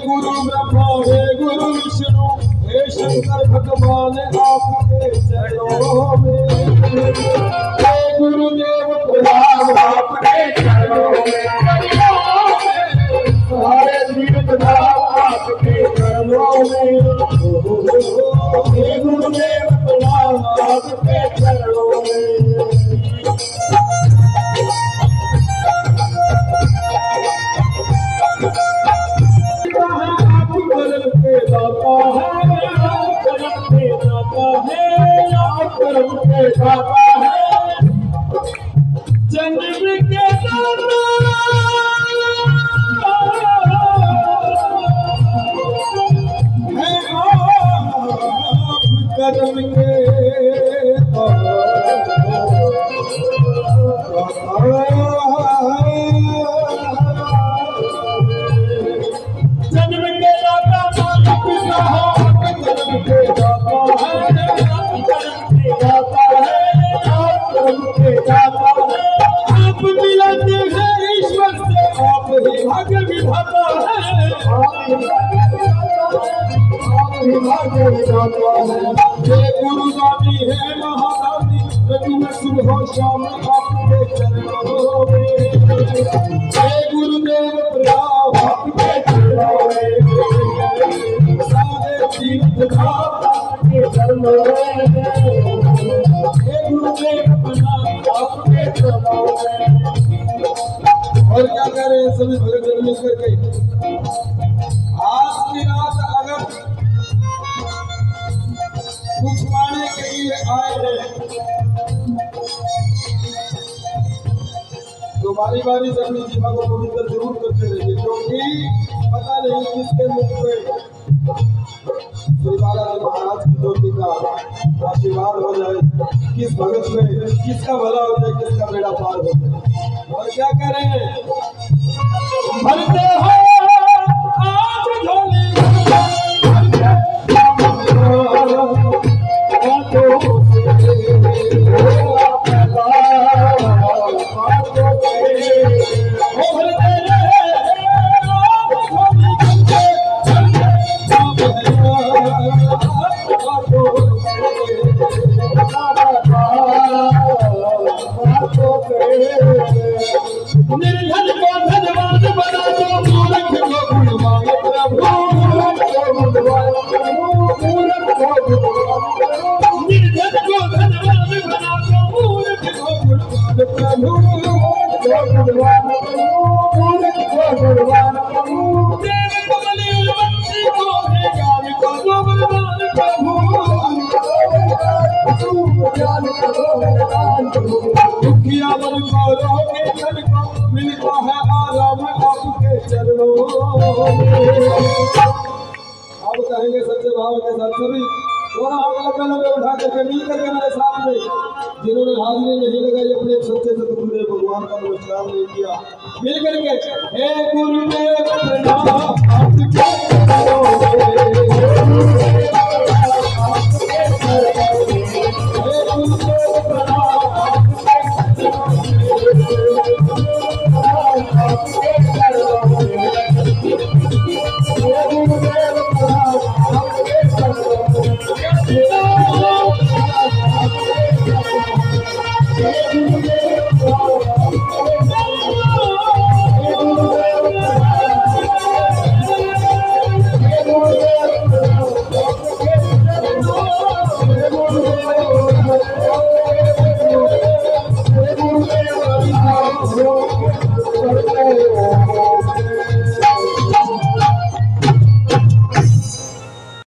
गुरु ब्रह्मा हे गुरु विष्णु हे शंकर भगवान आपके चरणों में, हे गुरुदेव प्रणाम आपके चरणों में, सारे तीर्थ धाम आपके चरणों में, हे गुरुदेव प्रणाम आपके चरणों में। गुरु गामी है महादानी में सुबह शाम आपके चरणों में, हे गुरुदेव प्रणाम आपके चरणों में, सारे तीर्थ धाम आपके चरणों में, हे गुरुदेव प्रणाम आपके चरणों में। और क्या कह रहे हैं सभी भगत मिलकर के, आज की रात अगर कुछ पाने के लिए आए हैं तो बारी बारी से अपनी जीवा को पवित्र जरूर करते रहिए, क्योंकि पता नहीं किसके मुख पे श्री बालाजी महाराज की ज्योति का आशीर्वाद हो जाए, किस भगत में किसका भला हो जाए, किसका बेड़ा पार हो जाए। और क्या कह रहे हैं, भरते हो आज झोली निर्धन को धनवान बना दो, मूर्ख को गुणवान प्रभु, मूर्ख को गुणवान प्रभु, मूर्ख को गुणवान प्रभु, निर्धन को धनवान बना दो, मूर्ख को गुणवान प्रभु, मूर्ख को गुणवान प्रभु, मूर्ख को गुणवान प्रभु, देव को बलि बंसी को है ज्ञान को दो बलवान प्रभु, ज्ञान को दो बलवान प्रभु, दुखिया मन को रोके धन को मिलता है आराम आपके चरणों में। अब कहेंगे सच्चे भाव के साथ सभी दोनों हाथ लंबे उठा करके मिल करके मेरे साथ में जिन्होंने हाजिरी नहीं लगाई अपने सच्चे सतगुरुदेव भगवान का नमस्कार नहीं किया मिल करके हे गुरुदेव प्रणाम आपके